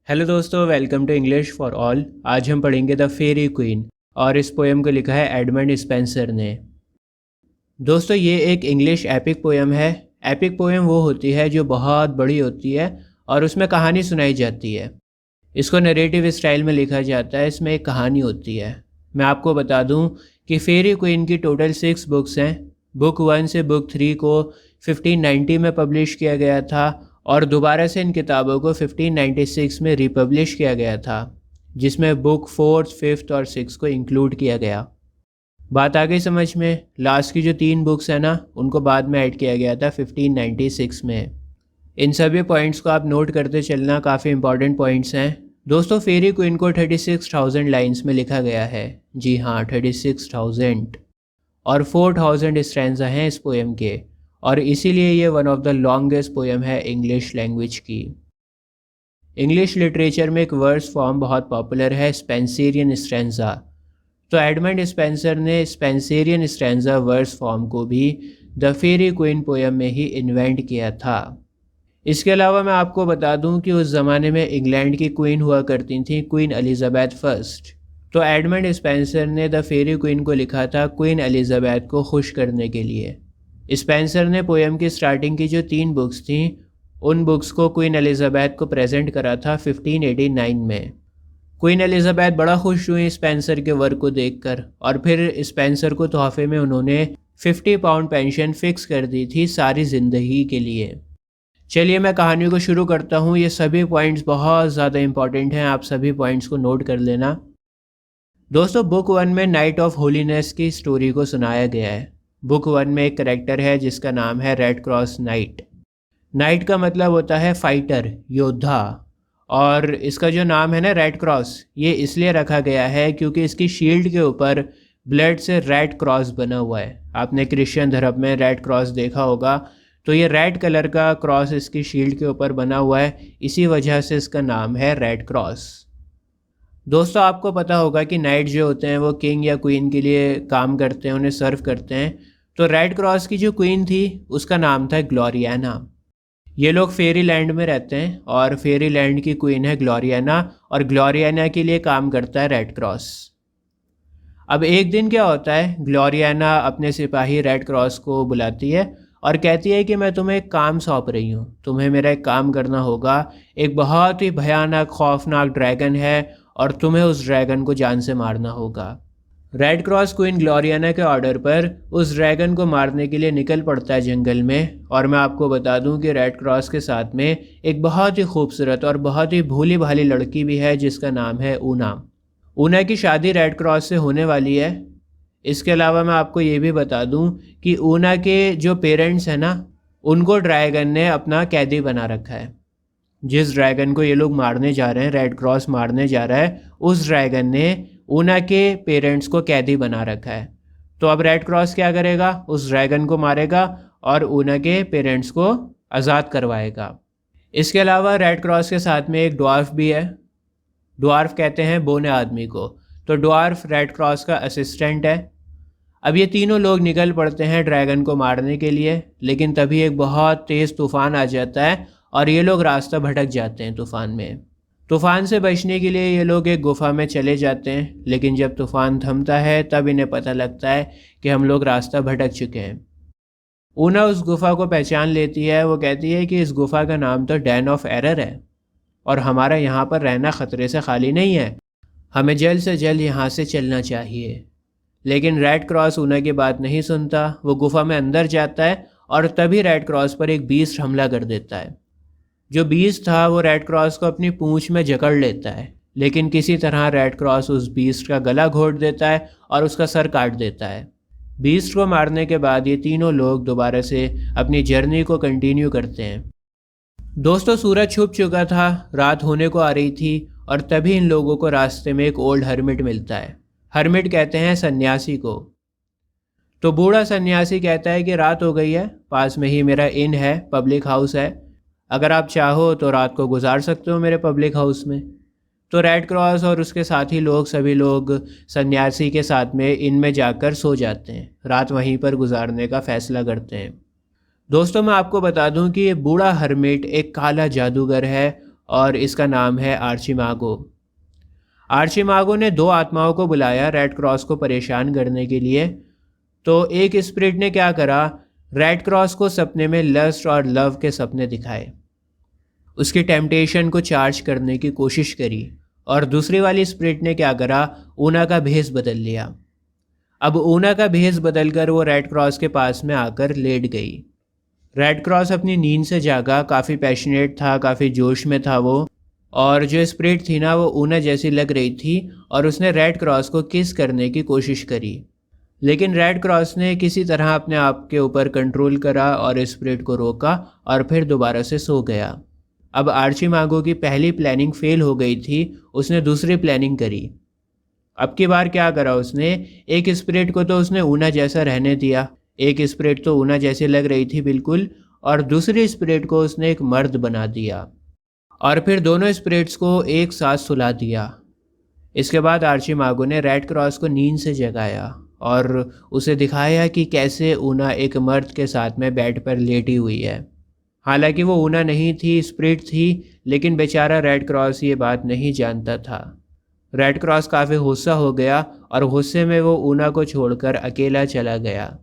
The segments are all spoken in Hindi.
हेलो दोस्तों, welcome to English for all. आज हम पढ़ेंगे द फेरी क्वीन और इस पोएम को लिखा है एडमंड स्पेंसर ने। दोस्तों, ये एक इंग्लिश एपिक पोएम है। एपिक पोएम वो होती है जो बहुत बड़ी होती है और उसमें कहानी सुनाई जाती है। इसको नरेटिव स्टाइल में लिखा जाता है। इसमें एक कहानी होती है। मैं आपको बता दूं कि फेरी क्वीन की टोटल 6 बुक्स हैं। बुक 1 से बुक 3 को 1590 में पब्लिश किया गया था और दोबारा से इन किताबों को 1596 में रिपब्लिश किया गया था, जिसमें बुक 4, 5 और 6 को इंक्लूड किया गया। बात आ गई समझ में? लास्ट की जो 3 बुक्स हैं ना, उनको बाद में ऐड किया गया था 1596 में। इन सभी पॉइंट्स को आप नोट करते चलना, काफ़ी इंपॉर्टेंट पॉइंट्स हैं। दोस्तों, फेरी क्वीन को 36,000 लाइन्स में लिखा गया है। जी हाँ, 36,000 और 4,000 स्ट्रैंजा हैं इस पोएम के, और इसीलिए ये one of the longest poem है इंग्लिश लैंग्वेज की। इंग्लिश लिटरेचर में एक वर्स फॉर्म बहुत पॉपुलर है, स्पेंसरियन स्ट्रैंजा। तो एडमंड स्पेंसर ने स्पेंसरियन स्ट्रैंजा वर्स फॉर्म को भी द फेरी क्वीन पोएम में ही इन्वेंट किया था। इसके अलावा मैं आपको बता दूं कि उस ज़माने में इंग्लैंड की क्वीन हुआ करती थी, क्वीन एलिजाबेथ फर्स्ट। तो एडमंड स्पेंसर ने द फेरी क्वीन को लिखा था क्वीन एलिजाबेथ को खुश करने के लिए। स्पेंसर ने पोएम की स्टार्टिंग की जो 3 बुक्स थीं, उन बुक्स को क्वीन एलिजाबेथ को प्रेजेंट करा था 1589 में। क्वीन एलिजाबेथ बड़ा खुश हुई स्पेंसर के वर्क को देखकर, और फिर स्पेंसर को तोहफे में उन्होंने 50 पाउंड पेंशन फिक्स कर दी थी सारी ज़िंदगी के लिए। चलिए मैं कहानी को शुरू करता हूँ। ये सभी पॉइंट्स बहुत ज़्यादा इंपॉर्टेंट हैं, आप सभी पॉइंट्स को नोट कर लेना। दोस्तों, बुक 1 में नाइट ऑफ होलीनेस की स्टोरी को सुनाया गया है। बुक 1 में एक करेक्टर है जिसका नाम है रेड क्रॉस नाइट। नाइट का मतलब होता है फाइटर, योद्धा, और इसका जो नाम है ना रेड क्रॉस, ये इसलिए रखा गया है क्योंकि इसकी शील्ड के ऊपर ब्लड से रेड क्रॉस बना हुआ है। आपने क्रिश्चियन धर्म में रेड क्रॉस देखा होगा, तो ये रेड कलर का क्रॉस इसकी शील्ड के ऊपर बना हुआ है, इसी वजह से इसका नाम है रेड क्रॉस। दोस्तों, आपको पता होगा कि नाइट जो होते हैं वो किंग या क्वीन के लिए काम करते हैं, उन्हें सर्व करते हैं। तो रेड क्रॉस की जो क्वीन थी उसका नाम था ग्लोरियाना। ये लोग फेरी लैंड में रहते हैं और फेरी लैंड की क्वीन है ग्लोरियाना, और ग्लोरियाना के लिए काम करता है रेड क्रॉस। अब एक दिन क्या होता है, ग्लोरियाना अपने सिपाही रेड क्रॉस को बुलाती है और कहती है कि मैं तुम्हें एक काम सौंप रही हूँ, तुम्हें मेरा एक काम करना होगा। एक बहुत ही भयानक खौफनाक ड्रैगन है और तुम्हें उस ड्रैगन को जान से मारना होगा। रेड क्रॉस क्वीन ग्लोरियाना के ऑर्डर पर उस ड्रैगन को मारने के लिए निकल पड़ता है जंगल में। और मैं आपको बता दूं कि रेड क्रॉस के साथ में एक बहुत ही खूबसूरत और बहुत ही भोली भाली लड़की भी है जिसका नाम है ऊना। ऊना की शादी रेड क्रॉस से होने वाली है। इसके अलावा मैं आपको ये भी बता दूं कि ऊना के जो पेरेंट्स हैं ना, उनको ड्रैगन ने अपना कैदी बना रखा है। जिस ड्रैगन को ये लोग मारने जा रहे हैं, रेड क्रॉस मारने जा रहा है, उस ड्रैगन ने ऊना के पेरेंट्स को कैदी बना रखा है। तो अब रेड क्रॉस क्या करेगा, उस ड्रैगन को मारेगा और ऊना के पेरेंट्स को आज़ाद करवाएगा। इसके अलावा रेड क्रॉस के साथ में एक ड्वार्फ भी है। ड्वार्फ कहते हैं बोने आदमी को। तो ड्वार्फ रेड क्रॉस का असिस्टेंट है। अब ये तीनों लोग निकल पड़ते हैं ड्रैगन को मारने के लिए, लेकिन तभी एक बहुत तेज़ तूफ़ान आ जाता है और ये लोग रास्ता भटक जाते हैं तूफ़ान में। तूफ़ान से बचने के लिए ये लोग एक गुफ़ा में चले जाते हैं, लेकिन जब तूफ़ान थमता है तब इन्हें पता लगता है कि हम लोग रास्ता भटक चुके हैं। ऊना उस गुफ़ा को पहचान लेती है। वो कहती है कि इस गुफ़ा का नाम तो डैन ऑफ एरर है और हमारा यहाँ पर रहना ख़तरे से खाली नहीं है, हमें जल्द से जल्द यहाँ से चलना चाहिए। लेकिन रेड क्रॉस ऊना की बात नहीं सुनता। वो गुफ़ा में अंदर जाता है और तभी रेड क्रॉस पर एक बीस्ट हमला कर देता है। जो बीस्ट था वो रेड क्रॉस को अपनी पूंछ में जकड़ लेता है, लेकिन किसी तरह रेड क्रॉस उस बीस्ट का गला घोट देता है और उसका सर काट देता है। बीस्ट को मारने के बाद ये तीनों लोग दोबारा से अपनी जर्नी को कंटिन्यू करते हैं। दोस्तों, सूरज छुप चुका था, रात होने को आ रही थी, और तभी इन लोगों को रास्ते में एक ओल्ड हर्मिट मिलता है। हर्मिट कहते हैं सन्यासी को। तो बूढ़ा सन्यासी कहता है कि रात हो गई है, पास में ही मेरा इन है, पब्लिक हाउस है, अगर आप चाहो तो रात को गुजार सकते हो मेरे पब्लिक हाउस में। तो रेड क्रॉस और उसके साथी लोग, सभी लोग सन्यासी के साथ में इनमें जाकर सो जाते हैं, रात वहीं पर गुजारने का फ़ैसला करते हैं। दोस्तों, मैं आपको बता दूं कि ये बूढ़ा हर्मिट एक काला जादूगर है और इसका नाम है आर्चिमागो। आर्चिमागो ने 2 आत्माओं को बुलाया रेड क्रॉस को परेशान करने के लिए। तो एक स्पिरिट ने क्या करा, रेड क्रॉस को सपने में लस्ट और लव के सपने दिखाए, उसकी टेम्पटेशन को चार्ज करने की कोशिश करी। और दूसरी वाली स्पिरिट ने क्या करा, ऊना का भेस बदल लिया। अब ऊना का भेस बदलकर वो रेड क्रॉस के पास में आकर लेट गई। रेड क्रॉस अपनी नींद से जागा, काफ़ी पैशनेट था, काफ़ी जोश में था वो। और जो स्पिरिट थी ना वो ऊना जैसी लग रही थी और उसने रेड क्रॉस को किस करने की कोशिश करी, लेकिन रेड क्रॉस ने किसी तरह अपने आप के ऊपर कंट्रोल करा और स्पिरिट को रोका और फिर दोबारा से सो गया। अब आर्चिमागो की पहली प्लानिंग फेल हो गई थी, उसने दूसरी प्लानिंग करी। अब की बार क्या करा उसने, एक स्पिरिट को तो उसने ऊना जैसा रहने दिया, एक स्पिरिट तो ऊना जैसी लग रही थी बिल्कुल, और दूसरी स्पिरिट को उसने एक मर्द बना दिया और फिर दोनों स्पिरिट्स को एक साथ सुला दिया। इसके बाद आर्चिमागो ने रेड क्रॉस को नींद से जगाया और उसे दिखाया कि कैसे ऊना एक मर्द के साथ में बेड पर लेटी हुई है। हालांकि वो ऊना नहीं थी, स्पिरिट थी, लेकिन बेचारा रेड क्रॉस ये बात नहीं जानता था। रेड क्रॉस काफ़ी गुस्सा हो गया और गुस्से में वो ऊना को छोड़कर अकेला चला गया।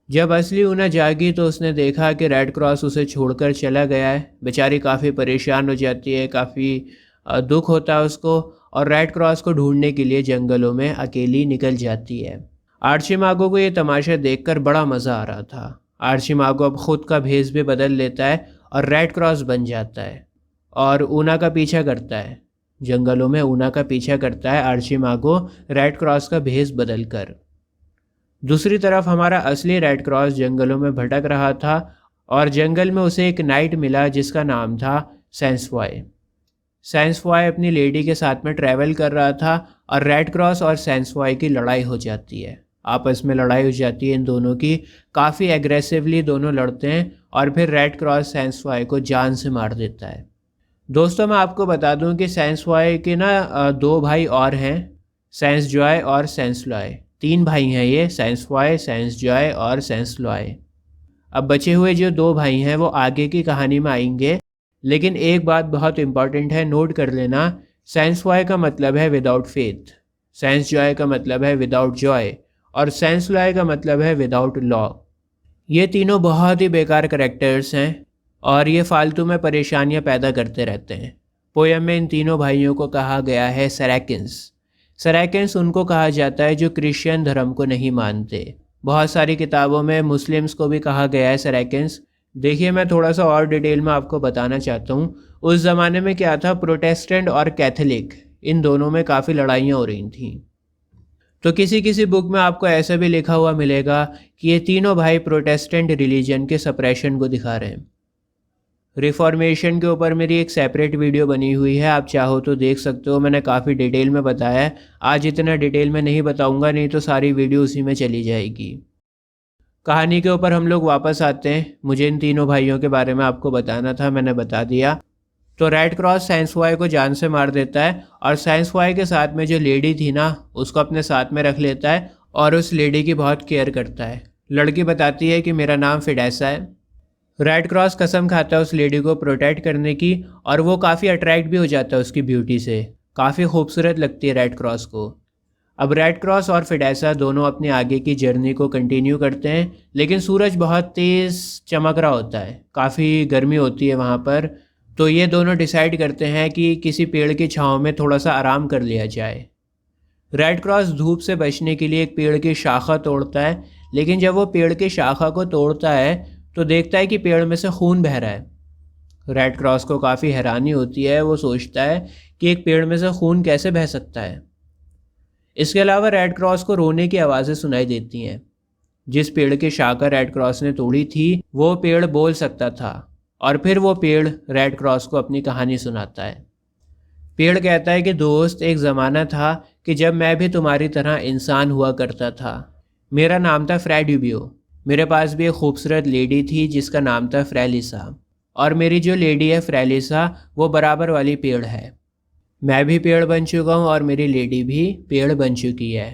जब असली ऊना जागी तो उसने देखा कि रेड क्रॉस उसे छोड़कर चला गया है। बेचारी काफ़ी परेशान हो जाती है, काफ़ी दुख होता है उसको, और रेड क्रॉस को ढूंढने के लिए जंगलों में अकेली निकल जाती है। आर्चिमागो को ये तमाशा देखकर बड़ा मज़ा आ रहा था। आर्चिमागो अब खुद का भेस भी बदल लेता है और रेड क्रॉस बन जाता है और ऊना का पीछा करता है। जंगलों में ऊना का पीछा करता है आर्चिमागो रेड क्रॉस का भेस बदलकर। दूसरी तरफ हमारा असली रेड क्रॉस जंगलों में भटक रहा था और जंगल में उसे एक नाइट मिला जिसका नाम था सैंसफॉय। सैंसफॉय अपनी लेडी के साथ में ट्रैवल कर रहा था और रेड क्रॉस और सैंसफॉय की लड़ाई हो जाती है। आपस में लड़ाई हो जाती है इन दोनों की, काफ़ी एग्रेसिवली दोनों लड़ते हैं और फिर रेड क्रॉस सैंसफॉय को जान से मार देता है। दोस्तों मैं आपको बता दूं कि सैंसफॉय के ना 2 भाई और हैं, सैंसजॉय और सैंसलॉय। 3 भाई हैं ये, सैंसफॉय, सैंसजॉय और सैंसलॉय। अब बचे हुए जो 2 भाई हैं वो आगे की कहानी में आएंगे, लेकिन एक बात बहुत इंपॉर्टेंट है, नोट कर लेना। सैंसफॉय का मतलब है विदाउट फेथ, सैंसजॉय का मतलब है विदाउट जॉय और सैंसलॉय का मतलब है विदाउट लॉ। ये तीनों बहुत ही बेकार करेक्टर्स हैं और ये फालतू में परेशानियां पैदा करते रहते हैं। पोयम में इन तीनों भाइयों को कहा गया है सराकिन्स। सराकिन्स उनको कहा जाता है जो क्रिश्चियन धर्म को नहीं मानते। बहुत सारी किताबों में मुस्लिम्स को भी कहा गया है सराकिन्स। देखिए मैं थोड़ा सा और डिटेल में आपको बताना चाहता हूँ। उस ज़माने में क्या था, प्रोटेस्टेंट और कैथोलिक इन दोनों में काफ़ी लड़ाइयाँ हो रही थीं। तो किसी किसी बुक में आपको ऐसा भी लिखा हुआ मिलेगा कि ये तीनों भाई प्रोटेस्टेंट रिलीजन के सप्रेशन को दिखा रहे हैं। रिफॉर्मेशन के ऊपर मेरी एक सेपरेट वीडियो बनी हुई है, आप चाहो तो देख सकते हो। मैंने काफ़ी डिटेल में बताया है। आज इतना डिटेल में नहीं बताऊंगा, नहीं तो सारी वीडियो उसी में चली जाएगी। कहानी के ऊपर हम लोग वापस आते हैं। मुझे इन तीनों भाइयों के बारे में आपको बताना था, मैंने बता दिया। तो रेड क्रॉस सैंसफॉय को जान से मार देता है और सैंसफॉय के साथ में जो लेडी थी ना उसको अपने साथ में रख लेता है और उस लेडी की बहुत केयर करता है। लड़की बताती है कि मेरा नाम फिडेसा है। रेड क्रॉस कसम खाता है उस लेडी को प्रोटेक्ट करने की और वो काफ़ी अट्रैक्ट भी हो जाता है उसकी ब्यूटी से, काफ़ी खूबसूरत लगती है रेड क्रॉस को। अब रेड क्रॉस और फिडेसा दोनों अपने आगे की जर्नी को कंटिन्यू करते हैं, लेकिन सूरज बहुत तेज़ चमक रहा होता है, काफ़ी गर्मी होती है वहाँ पर। तो ये दोनों डिसाइड करते हैं कि किसी पेड़ की छांव में थोड़ा सा आराम कर लिया जाए। रेड क्रॉस धूप से बचने के लिए एक पेड़ की शाखा तोड़ता है, लेकिन जब वो पेड़ की शाखा को तोड़ता है तो देखता है कि पेड़ में से खून बह रहा है। रेड क्रॉस को काफ़ी हैरानी होती है, वो सोचता है कि एक पेड़ में से खून कैसे बह सकता है। इसके अलावा रेड क्रॉस को रोने की आवाज़ें सुनाई देती हैं। जिस पेड़ की शाखा रेड क्रॉस ने तोड़ी थी वो पेड़ बोल सकता था और फिर वो पेड़ रेड क्रॉस को अपनी कहानी सुनाता है। पेड़ कहता है कि दोस्त, एक ज़माना था कि जब मैं भी तुम्हारी तरह इंसान हुआ करता था। मेरा नाम था फ्रेड्यूबियो। मेरे पास भी एक खूबसूरत लेडी थी जिसका नाम था फ्रेलिसा, और मेरी जो लेडी है फ्रेलिसा वो बराबर वाली पेड़ है। मैं भी पेड़ बन चुका हूँ और मेरी लेडी भी पेड़ बन चुकी है।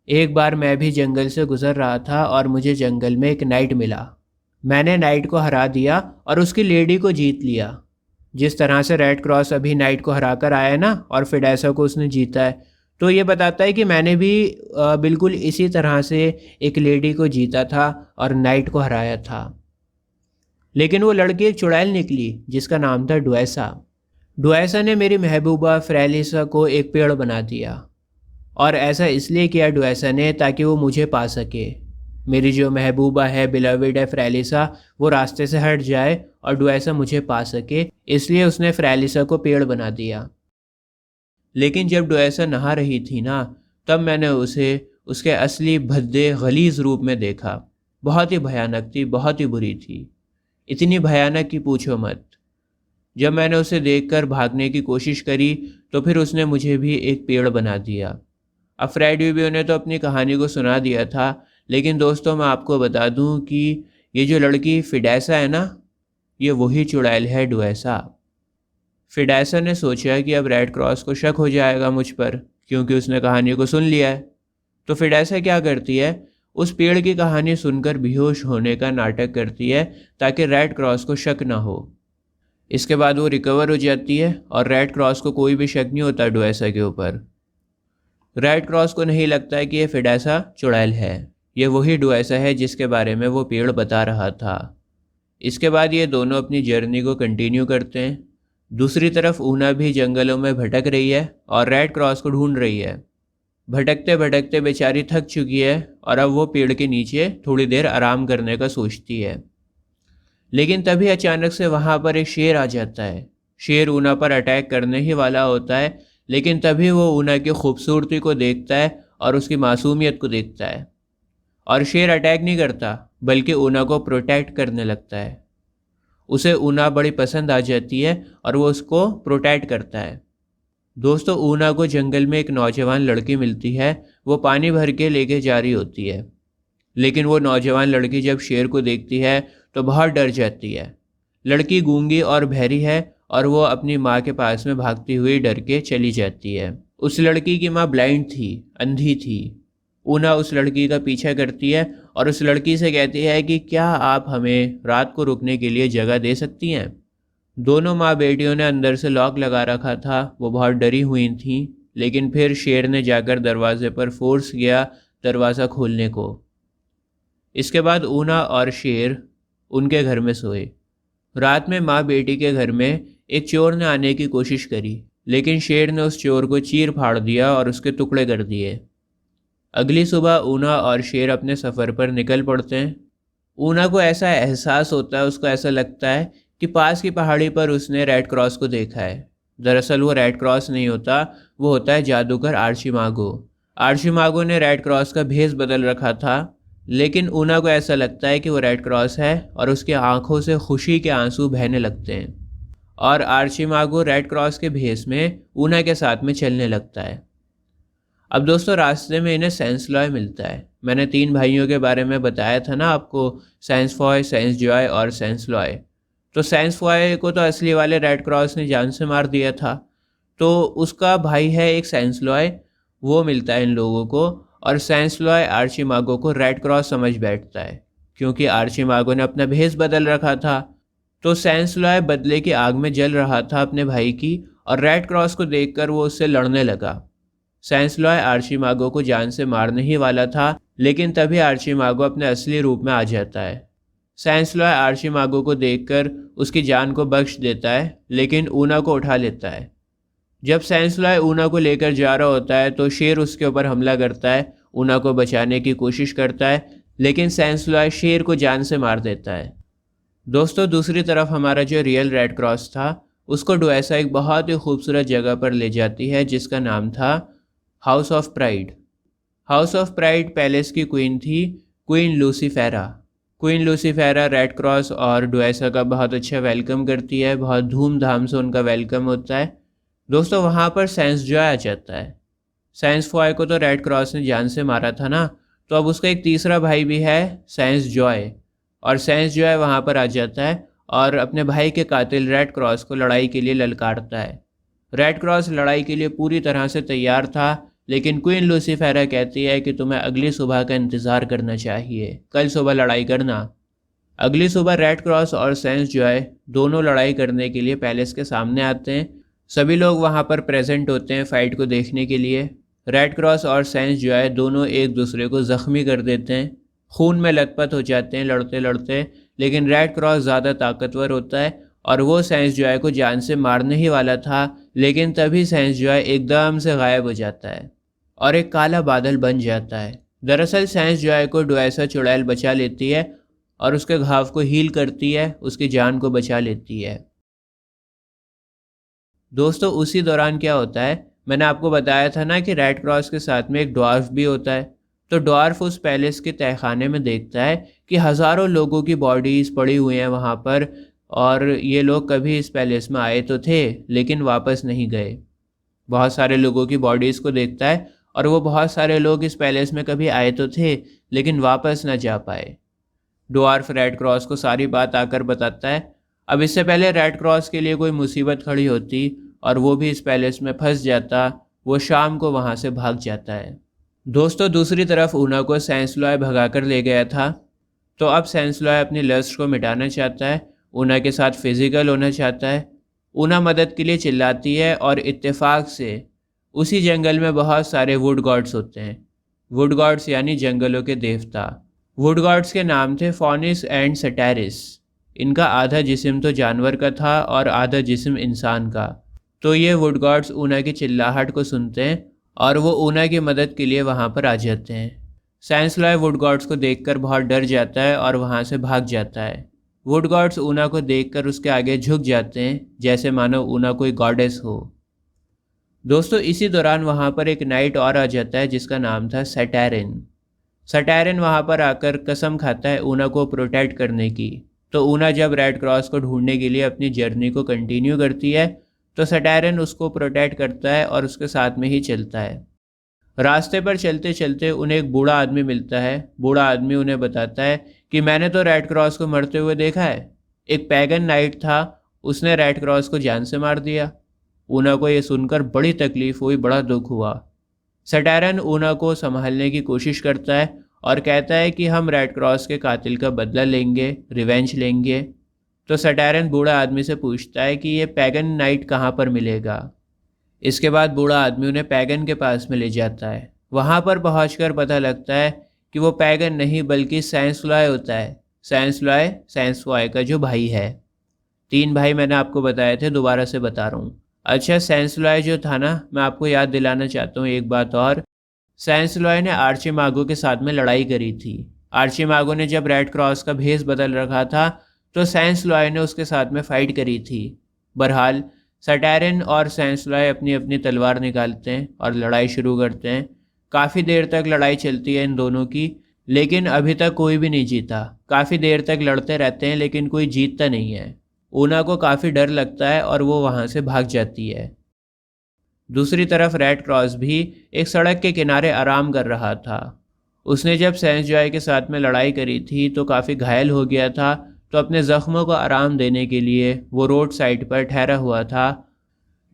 एक बार मैं भी जंगल से गुजर रहा था और मुझे जंगल में एक नाइट मिला। मैंने नाइट को हरा दिया और उसकी लेडी को जीत लिया। जिस तरह से रेड क्रॉस अभी नाइट को हरा कर आया है ना, और फिडेसा को उसने जीता है, तो ये बताता है कि मैंने भी बिल्कुल इसी तरह से एक लेडी को जीता था और नाइट को हराया था। लेकिन वो लड़की एक चुड़ैल निकली जिसका नाम था डुएसा। डुएसा ने मेरी महबूबा फ्रेलिसा को एक पेड़ बना दिया, और ऐसा इसलिए किया डुएसा ने ताकि वो मुझे पा सके। मेरी जो महबूबा है, बिलविड है फ्रेलिसा, वो रास्ते से हट जाए और डुएसा मुझे पा सके, इसलिए उसने फ्रेलिसा को पेड़ बना दिया। लेकिन जब डुएसा नहा रही थी ना, तब मैंने उसे उसके असली भद्दे गलीज़ रूप में देखा। बहुत ही भयानक थी, बहुत ही बुरी थी, इतनी भयानक कि पूछो मत। जब मैंने उसे देखकर भागने की कोशिश करी तो फिर उसने मुझे भी एक पेड़ बना दिया। अब फ्रेड यूबियो ने तो अपनी कहानी को सुना दिया था, लेकिन दोस्तों मैं आपको बता दूं कि ये जो लड़की फिडेसा है ना, ये वही चुड़ैल है डुएसा। फिडेसा ने सोचा कि अब रेड क्रॉस को शक हो जाएगा मुझ पर, क्योंकि उसने कहानी को सुन लिया है। तो फिडेसा क्या करती है, उस पेड़ की कहानी सुनकर बेहोश होने का नाटक करती है ताकि रेड क्रॉस को शक ना हो। इसके बाद वो रिकवर हो जाती है और रेड क्रॉस को कोई भी शक नहीं होता डुएसा के ऊपर। रेड क्रॉस को नहीं लगता है कि ये फिडेसा चुड़ैल है, ये वही डुएसा है जिसके बारे में वो पेड़ बता रहा था। इसके बाद ये दोनों अपनी जर्नी को कंटिन्यू करते हैं। दूसरी तरफ ऊना भी जंगलों में भटक रही है और रेड क्रॉस को ढूंढ रही है। भटकते भटकते बेचारी थक चुकी है और अब वो पेड़ के नीचे थोड़ी देर आराम करने का सोचती है। लेकिन तभी अचानक से वहाँ पर एक शेर आ जाता है। शेर ऊना पर अटैक करने ही वाला होता है, लेकिन तभी वो ऊना की खूबसूरती को देखता है और उसकी मासूमियत को देखता है। और शेर अटैक नहीं करता, बल्कि ऊना को प्रोटेक्ट करने लगता है। उसे ऊना बड़ी पसंद आ जाती है और वो उसको प्रोटेक्ट करता है। दोस्तों, ऊना को जंगल में एक नौजवान लड़की मिलती है। वो पानी भर के लेके जा रही होती है, लेकिन वो नौजवान लड़की जब शेर को देखती है तो बहुत डर जाती है। लड़की गूंगी और बहरी है और वो अपनी माँ के पास में भागती हुई डर के चली जाती है। उस लड़की की माँ ब्लाइंड थी, अंधी थी। ऊना उस लड़की का पीछा करती है और उस लड़की से कहती है कि क्या आप हमें रात को रुकने के लिए जगह दे सकती हैं। दोनों माँ बेटियों ने अंदर से लॉक लगा रखा था, वो बहुत डरी हुई थीं। लेकिन फिर शेर ने जाकर दरवाजे पर फोर्स किया दरवाज़ा खोलने को। इसके बाद ऊना और शेर उनके घर में सोए। रात में माँ बेटी के घर में एक चोर ने आने की कोशिश करी, लेकिन शेर ने उस चोर को चीर फाड़ दिया और उसके टुकड़े कर दिए। अगली सुबह ऊना और शेर अपने सफ़र पर निकल पड़ते हैं। ऊना को ऐसा एहसास होता है, उसको ऐसा लगता है कि पास की पहाड़ी पर उसने रेड क्रॉस को देखा है। दरअसल वो रेड क्रॉस नहीं होता, वो होता है जादूगर आर्चिमागो। आर्चिमागो ने रेड क्रॉस का भेस बदल रखा था, लेकिन ऊना को ऐसा लगता है कि वो रेड क्रॉस है और उसकी आंखों से खुशी के आंसू बहने लगते हैं। और आर्चिमागो रेड क्रॉस के भेस में ऊना के साथ में चलने लगता है। अब दोस्तों, रास्ते में इन्हें सेंसलॉय मिलता है। मैंने 3 भाइयों के बारे में बताया था ना आपको, सेंसफॉय, सेंसजॉय और सेंसलॉय। तो सेंसफॉय को तो असली वाले रेड क्रॉस ने जान से मार दिया था, तो उसका भाई है एक सेंसलॉय, वो मिलता है इन लोगों को। और सेंसलॉय आर्चिमागो को रेड क्रॉस समझ बैठता है, क्योंकि आर्चिमागो ने अपना भेस बदल रखा था। तो सेंसलॉय बदले की आग में जल रहा था अपने भाई की, और रेड क्रॉस को देखकर वो उससे लड़ने लगा। सेंसलॉय आर्चिमागो को जान से मारने ही वाला था, लेकिन तभी आर्चिमागो अपने असली रूप में आ जाता है। सेंसलॉय आर्चिमागो को देखकर उसकी जान को बख्श देता है, लेकिन ऊना को उठा लेता है। जब सेंसलॉय ऊना को लेकर जा रहा होता है तो शेर उसके ऊपर हमला करता है, ऊना को बचाने की कोशिश करता है, लेकिन सेंसलॉय शेर को जान से मार देता है। दोस्तों, दूसरी तरफ हमारा जो रियल रेड क्रॉस था, उसको डुएसा एक बहुत ही खूबसूरत जगह पर ले जाती है जिसका नाम था house of pride. House of pride palace की क्वीन थी क्वीन लूसीफेरा। क्वीन लूसीफेरा रेड क्रॉस और डुएसा का बहुत अच्छा वेलकम करती है, बहुत धूमधाम से उनका वेलकम होता है। दोस्तों, वहाँ पर सेंसजॉय आ जाता है। सेंसफॉय को तो रेड क्रॉस ने जान से मारा था ना, तो अब उसका एक तीसरा भाई भी है सेंसजॉय, और सेंसजॉय वहाँ पर आ जाता है और अपने भाई के कातिल रेड क्रॉस को लड़ाई के लिए ललकारता है। रेड क्रॉस लड़ाई के लिए पूरी तरह से तैयार था, लेकिन क्वीन लूसीफेरा कहती है कि तुम्हें अगली सुबह का इंतज़ार करना चाहिए, कल सुबह लड़ाई करना। अगली सुबह रेड क्रॉस और सेंस जॉय दोनों लड़ाई करने के लिए पैलेस के सामने आते हैं। सभी लोग वहाँ पर प्रेजेंट होते हैं फाइट को देखने के लिए। रेड क्रॉस और सेंस जॉय दोनों एक दूसरे को ज़ख्मी कर देते हैं, खून में लथपथ हो जाते हैं लड़ते लड़ते। लेकिन रेड क्रॉस ज़्यादा ताकतवर होता है और वो सेंस जॉय को जान से मारने ही वाला था, लेकिन तभी सेंस जॉय एकदम से गायब हो जाता है और एक काला बादल बन जाता है। दरअसल सेंस जॉय को डुएसा चुड़ैल बचा लेती है और उसके घाव को हील करती है, उसकी जान को बचा लेती है। दोस्तों उसी दौरान क्या होता है, मैंने आपको बताया था ना कि रेड क्रॉस के साथ में एक ड्वार्फ भी होता है। तो ड्वार्फ उस पैलेस के तहखाने में देखता है कि हज़ारों लोगों की बॉडीज़ पड़ी हुई हैं वहाँ पर, और ये लोग कभी इस पैलेस में आए तो थे लेकिन वापस नहीं गए। बहुत सारे लोगों की बॉडीज़ को देखता है और वो बहुत सारे लोग इस पैलेस में कभी आए तो थे लेकिन वापस ना जा पाए। ड्वार्फ रेड क्रॉस को सारी बात आकर बताता है। अब इससे पहले रेड क्रॉस के लिए कोई मुसीबत खड़ी होती और वो भी इस पैलेस में फंस जाता, वो शाम को वहाँ से भाग जाता है। दोस्तों दूसरी तरफ ऊना को सैंसलॉय भगाकर ले गया था, तो अब सैंसलॉय अपनी लस्ट को मिटाना चाहता है, ऊना के साथ फिजिकल होना चाहता है। ऊना मदद के लिए चिल्लाती है और इत्तेफाक से उसी जंगल में बहुत सारे वुड गॉड्स होते हैं। वुड गॉड्स यानी जंगलों के देवता। वुड गॉड्स के नाम थे फॉनिस एंड सटैरिस। इनका आधा जिस्म तो जानवर का था और आधा जिस्म इंसान का। तो ये वुड गॉड्स ऊना की चिल्लाहट को सुनते हैं और वो ऊना की मदद के लिए वहाँ पर आ जाते हैं। सैंसलॉय वुड गॉड्स को देखकर बहुत डर जाता है और वहाँ से भाग जाता है। वुड गॉड्स ऊना को देखकर उसके आगे झुक जाते हैं, जैसे मानो ऊना कोई गॉडेस हो। दोस्तों इसी दौरान वहाँ पर एक नाइट और आ जाता है जिसका नाम था सटैरिन। सटैरिन वहाँ पर आकर कसम खाता है ऊना को प्रोटेक्ट करने की। तो ऊना जब रेड क्रॉस को ढूंढने के लिए अपनी जर्नी को कंटिन्यू करती है तो सटैरिन उसको प्रोटेक्ट करता है और उसके साथ में ही चलता है। रास्ते पर चलते चलते उन्हें एक बूढ़ा आदमी मिलता है। बूढ़ा आदमी उन्हें बताता है कि मैंने तो रेड क्रॉस को मरते हुए देखा है। एक पैगन नाइट था, उसने रेड क्रॉस को जान से मार दिया। ऊना को ये सुनकर बड़ी तकलीफ हुई, बड़ा दुख हुआ। सटैरिन ऊना को संभालने की कोशिश करता है और कहता है कि हम रेड क्रॉस के कातिल का बदला लेंगे, रिवेंज लेंगे। तो सटैरिन बूढ़ा आदमी से पूछता है कि ये पैगन नाइट कहाँ पर मिलेगा। इसके बाद बूढ़ा आदमी उन्हें पैगन के पास में ले जाता है। वहाँ पर पहुँचकर पता लगता है कि वो पैगन नहीं बल्कि सैंसलॉय होता है। सैंसलॉय सैंसफॉय का जो भाई है। 3 भाई मैंने आपको बताए थे, दोबारा से बता रहा हूँ। अच्छा, सैंसलॉय जो था ना, मैं आपको याद दिलाना चाहता हूँ एक बात और। सैंसलॉय ने आर्चिमागो के साथ में लड़ाई करी थी। आर्चिमागो ने जब रेड क्रॉस का भेष बदल रखा था तो सैंसलॉय ने उसके साथ में फ़ाइट करी थी। बहरहाल सटैरिन और सैंसलॉय अपनी अपनी तलवार निकालते हैं और लड़ाई शुरू करते हैं। काफ़ी देर तक लड़ाई चलती है इन दोनों की, लेकिन अभी तक कोई भी नहीं जीता। काफ़ी देर तक लड़ते रहते हैं लेकिन कोई जीतता नहीं है। ऊना को काफ़ी डर लगता है और वो वहाँ से भाग जाती है। दूसरी तरफ रेड क्रॉस भी एक सड़क के किनारे आराम कर रहा था। उसने जब सेंस जॉय के साथ में लड़ाई करी थी तो काफ़ी घायल हो गया था, तो अपने ज़ख्मों को आराम देने के लिए वो रोड साइड पर ठहरा हुआ था।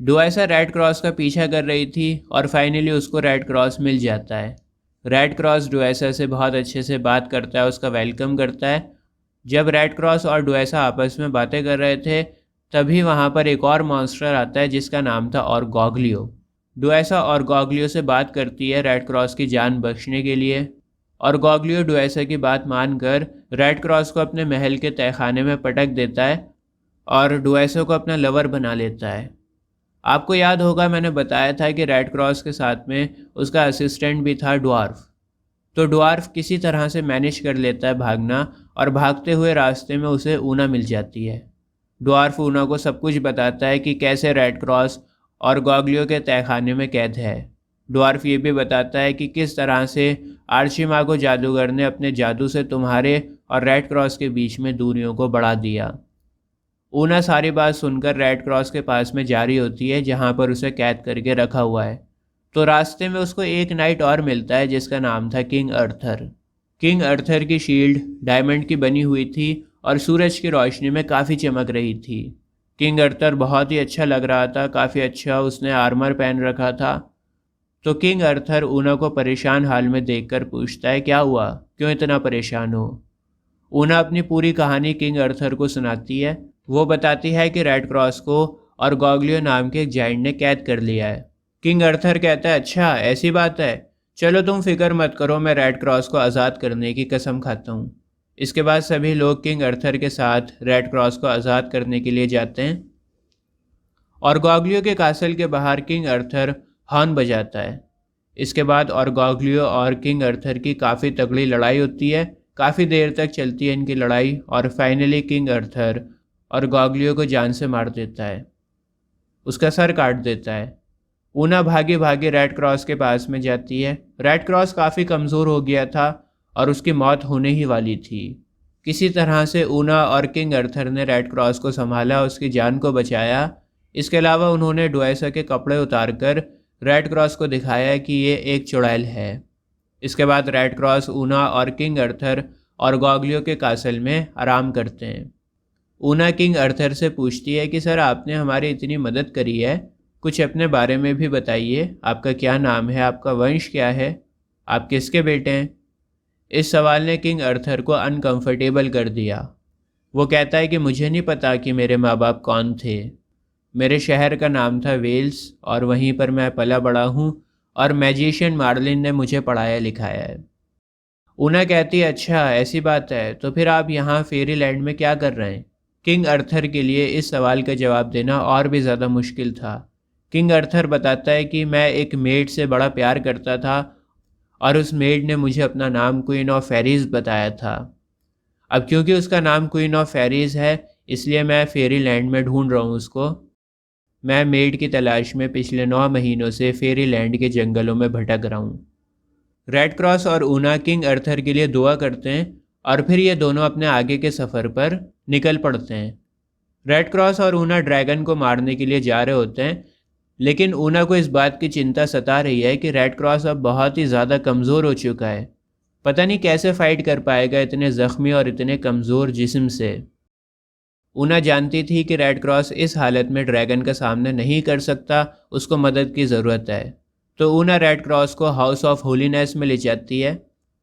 डुएसा रेड क्रॉस का पीछा कर रही थी और फाइनली उसको रेड क्रॉस मिल जाता है। रेड क्रॉस डुएसा से बहुत अच्छे से बात करता है, उसका वेलकम करता है। जब रेड क्रॉस और डुएसा आपस में बातें कर रहे थे तभी वहाँ पर एक और मॉन्स्टर आता है जिसका नाम था और गॉगलियो। डुएसा और गॉगलियो से बात करती है रेड क्रॉस की जान बख्शने के लिए, और गॉगलियो डुएसा की बात मानकर रेड क्रॉस को अपने महल के तहखाने में पटक देता है और डुएसा को अपना लवर बना लेता है। आपको याद होगा मैंने बताया था कि रेड क्रॉस के साथ में उसका असिस्टेंट भी था ड्वार्फ। तो ड्वार्फ किसी तरह से मैनेज कर लेता है भागना, और भागते हुए रास्ते में उसे ऊना मिल जाती है। ड्वार्फ ऊना को सब कुछ बताता है कि कैसे रेड क्रॉस और गॉगलियो के तहखाने में कैद है। ड्वार्फ ये भी बताता है कि किस तरह से आर्चिमागो जादूगर ने अपने जादू से तुम्हारे और रेड क्रॉस के बीच में दूरियों को बढ़ा दिया। ऊना सारी बात सुनकर रेड क्रॉस के पास में जा रही होती है जहाँ पर उसे कैद करके रखा हुआ है। तो रास्ते में उसको एक नाइट और मिलता है जिसका नाम था किंग अर्थर। किंग अर्थर की शील्ड डायमंड की बनी हुई थी और सूरज की रोशनी में काफ़ी चमक रही थी। किंग अर्थर बहुत ही अच्छा लग रहा था, काफ़ी अच्छा उसने आर्मर पहन रखा था। तो किंग अर्थर ऊना को परेशान हाल में देखकर पूछता है क्या हुआ, क्यों इतना परेशान हो। ऊना अपनी पूरी कहानी किंग अर्थर को सुनाती है। वो बताती है कि रेड क्रॉस को और गॉगलियो नाम के एक जाइंट ने कैद कर लिया है। किंग अर्थर कहता है, अच्छा ऐसी बात है, चलो तुम फिक्र मत करो, मैं रेड क्रॉस को आज़ाद करने की कसम खाता हूँ। इसके बाद सभी लोग किंग अर्थर के साथ रेड क्रॉस को आज़ाद करने के लिए जाते हैं और गॉगलियो के कासल के बाहर किंग अर्थर हॉर्न बजाता है। इसके बाद और गॉगलियो और किंग अर्थर की काफ़ी तगड़ी लड़ाई होती है। काफ़ी देर तक चलती है इनकी लड़ाई और फाइनली किंग अर्थर और गॉगलियो को जान से मार देता है, उसका सर काट देता है। ऊना भागे भागे रेड क्रॉस के पास में जाती है। रेड क्रॉस काफ़ी कमज़ोर हो गया था और उसकी मौत होने ही वाली थी। किसी तरह से ऊना और किंग अर्थर ने रेड क्रॉस को संभाला, उसकी जान को बचाया। इसके अलावा उन्होंने डुआइसा के कपड़े उतारकर रेड क्रॉस को दिखाया कि ये एक चुड़ैल है। इसके बाद रेड क्रॉस ऊना और किंग अर्थर और गॉगलियो के कासल में आराम करते हैं। ऊना किंग अर्थर से पूछती है कि सर आपने हमारी इतनी मदद करी है, कुछ अपने बारे में भी बताइए, आपका क्या नाम है, आपका वंश क्या है, आप किसके बेटे हैं। इस सवाल ने किंग अर्थर को अनकंफर्टेबल कर दिया। वो कहता है कि मुझे नहीं पता कि मेरे माँ बाप कौन थे। मेरे शहर का नाम था वेल्स और वहीं पर मैं पला बड़ा हूँ और मैजिशियन मार्लिन ने मुझे पढ़ाया लिखाया है। ऊना कहती है, अच्छा ऐसी बात है, तो फिर आप यहाँ फेरी लैंड में क्या कर रहे हैं। किंग अर्थर के लिए इस सवाल का जवाब देना और भी ज़्यादा मुश्किल था। किंग अर्थर बताता है कि मैं एक मेड से बड़ा प्यार करता था और उस मेड ने मुझे अपना नाम क्वीन ऑफ फेरीज़ बताया था। अब क्योंकि उसका नाम क्वीन ऑफ फेरीज़ है इसलिए मैं फेरी लैंड में ढूंढ रहा हूँ उसको। मैं मेड की तलाश में पिछले 9 महीनों से फेरी लैंड के जंगलों में भटक रहा हूँ। रेड क्रॉस और ऊना किंग अर्थर के लिए दुआ करते हैं और फिर ये दोनों अपने आगे के सफ़र पर निकल पड़ते हैं। रेड क्रॉस और ऊना ड्रैगन को मारने के लिए जा रहे होते हैं, लेकिन ऊना को इस बात की चिंता सता रही है कि रेड क्रॉस अब बहुत ही ज़्यादा कमज़ोर हो चुका है। पता नहीं कैसे फ़ाइट कर पाएगा इतने ज़ख्मी और इतने कमज़ोर जिस्म से। ऊना जानती थी कि रेड क्रॉस इस हालत में ड्रैगन का सामना नहीं कर सकता, उसको मदद की ज़रूरत है। तो ऊना रेड क्रॉस को हाउस ऑफ होलीनेस में ले जाती है।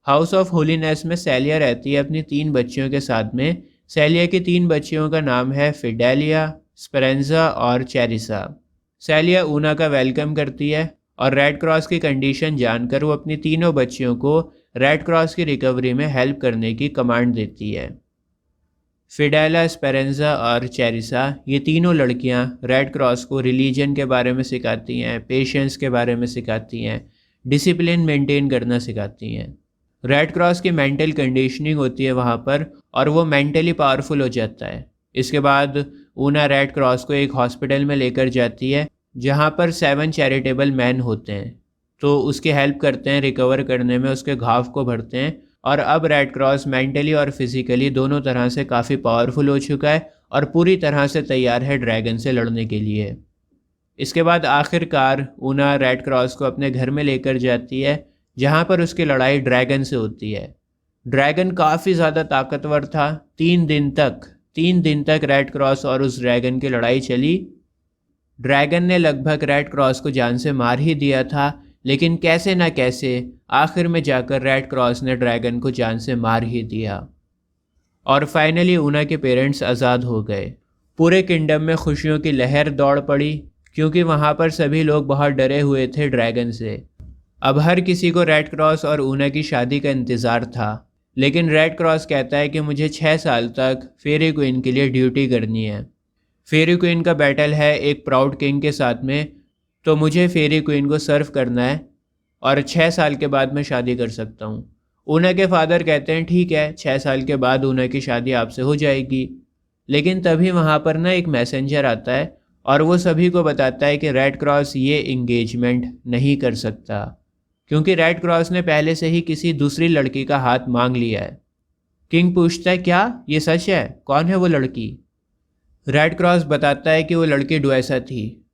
हाउस ऑफ होलीनेस में सेलिया रहती है अपनी 3 बच्चियों के साथ में। सेलिया की 3 बच्चियों का नाम है फिडेलिया, स्पेरेंजा और चेरिसा। सेलिया ऊना का वेलकम करती है और रेड क्रॉस की कंडीशन जानकर वो अपनी तीनों बच्चियों को रेड क्रॉस की रिकवरी में हेल्प करने की कमांड देती है। फिडेला, स्पेरेंजा और चेरिसा ये तीनों लड़कियां रेड क्रॉस को रिलीजन के बारे में सिखाती हैं, पेशेंस के बारे में सिखाती हैं, डिसिप्लिन मेंटेन करना सिखाती हैं। रेड क्रॉस की मेंटल कंडीशनिंग होती है वहाँ पर और वो मेंटली पावरफुल हो जाता है। इसके बाद ऊना रेड क्रॉस को एक हॉस्पिटल में लेकर जाती है जहाँ पर 7 चैरिटेबल मैन होते हैं, तो उसकी हेल्प करते हैं रिकवर करने में, उसके घाव को भरते हैं। और अब रेड क्रॉस मेंटली और फिज़िकली दोनों तरह से काफ़ी पावरफुल हो चुका है और पूरी तरह से तैयार है ड्रैगन से लड़ने के लिए। इसके बाद आखिरकार ऊना रेड क्रॉस को अपने घर में लेकर जाती है जहाँ पर उसकी लड़ाई ड्रैगन से होती है। ड्रैगन काफ़ी ज़्यादा ताकतवर था। 3 दिन तक रेड क्रॉस और उस ड्रैगन की लड़ाई चली। ड्रैगन ने लगभग रेड क्रॉस को जान से मार ही दिया था, लेकिन कैसे ना कैसे आखिर में जाकर रेड क्रॉस ने ड्रैगन को जान से मार ही दिया और फाइनली ऊना के पेरेंट्स आज़ाद हो गए। पूरे किंगडम में खुशियों की लहर दौड़ पड़ी क्योंकि वहाँ पर सभी लोग बहुत डरे हुए थे ड्रैगन से। अब हर किसी को रेड क्रॉस और ऊना की शादी का इंतज़ार था, लेकिन रेड क्रॉस कहता है कि मुझे 6 साल तक फेरी क्वीन के लिए ड्यूटी करनी है। फेरी क्वीन का बैटल है एक प्राउड किंग के साथ में, तो मुझे फेरी क्वीन को सर्व करना है और 6 साल के बाद मैं शादी कर सकता हूँ। ऊना के फादर कहते हैं ठीक है, 6 साल के बाद ऊना की शादी आपसे हो जाएगी। लेकिन तभी वहाँ पर ना एक मैसेंजर आता है और वो सभी को बताता है कि रेड क्रॉस ये इंगेजमेंट नहीं कर सकता क्योंकि रेड क्रॉस ने पहले से ही किसी दूसरी लड़की का हाथ मांग लिया है। किंग पूछता है क्या ये सच है, कौन है वो लड़की। रेड क्रॉस बताता है कि वो लड़की डुआइसा थी,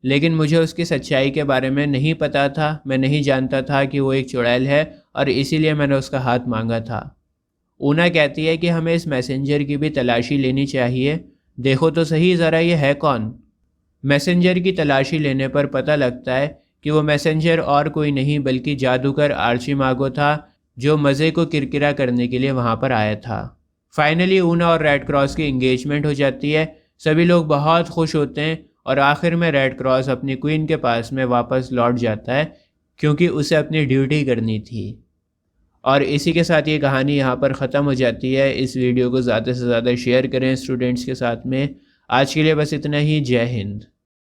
लेकिन मुझे उसकी सच्चाई के बारे में नहीं पता था। मैं नहीं जानता था कि वो एक चुड़ैल है और इसीलिए मैंने उसका हाथ मांगा था। ऊना कहती है कि हमें इस मैसेंजर की भी तलाशी लेनी चाहिए, देखो तो सही ज़रा ये है कौन। मैसेंजर की तलाशी लेने पर पता लगता है कि वो मैसेंजर और कोई नहीं बल्कि जादूगर आर्चिमागो था जो मज़े को किरकिरा करने के लिए वहाँ पर आया था। फाइनली ऊना और रेड क्रॉस की इंगेजमेंट हो जाती है। सभी लोग बहुत खुश होते हैं और आखिर में रेड क्रॉस अपनी क्वीन के पास में वापस लौट जाता है क्योंकि उसे अपनी ड्यूटी करनी थी। और इसी के साथ ये कहानी यहाँ पर ख़त्म हो जाती है। इस वीडियो को ज़्यादा से ज़्यादा शेयर करें स्टूडेंट्स के साथ में। आज के लिए बस इतना ही। जय हिंद।